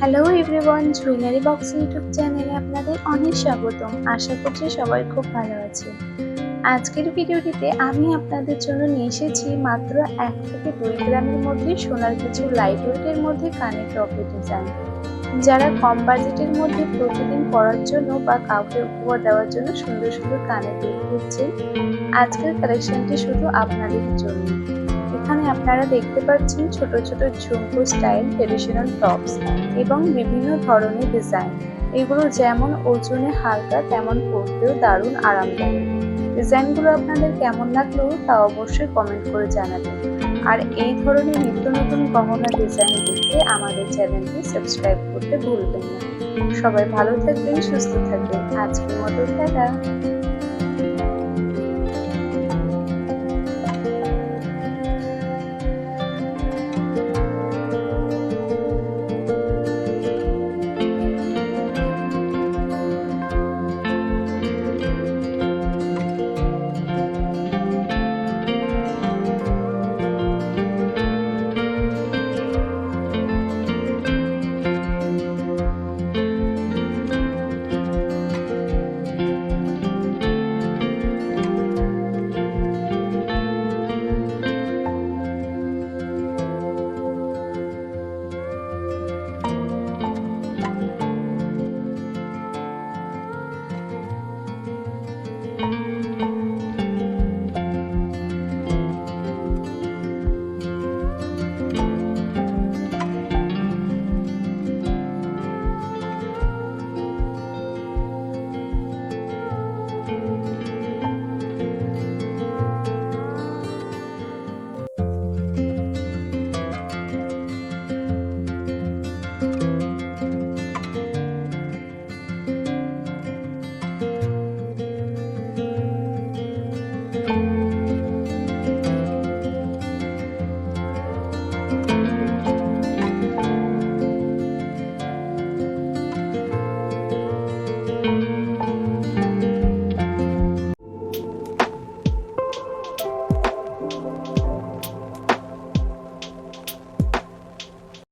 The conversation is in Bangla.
Hello everyone, jewellery box YouTube চ্যানেলে আপনাদের অনেক স্বাগতম। আশা করছি সবাই খুব ভালো আছে। আজকের ভিডিওটিতে আমি আপনাদের জন্য নিয়ে এসেছি মাত্র 1 থেকে 2 গ্রামের মধ্যে সোনার কিছু লাইট ওয়েটের মধ্যে কানের টপের ডিজাইন। যারা কম বাজেটের মধ্যে প্রতিদিন পরার জন্য বা কাউকে উপহার দেওয়ার জন্য সুন্দর সুন্দর কানের দুল খুঁজছেন, আজকের কালেকশনটি শুধু আপনাদের জন্য। এখানে আপনারা দেখতে পাচ্ছেন ছোট ছোট ঝুমকো স্টাইল ট্রেডিশনাল টপস এবং বিভিন্ন ধরনের ডিজাইন। এগুলো যেমন ওজনে হালকা তেমন পরতেও দারুণ আরামদায়ক। ডিজাইনগুলো আপনাদের কেমন লাগলো তা অবশ্যই কমেন্ট করে জানাবেন। আর এই ধরনের নিত্য নতুন গহনা ডিজাইন দেখতে আমাদের চ্যানেলটি সাবস্ক্রাইব করতে ভুলবেন না। সবাই ভালো থাকবেন, সুস্থ থাকবেন। আজকের মতো টাটা।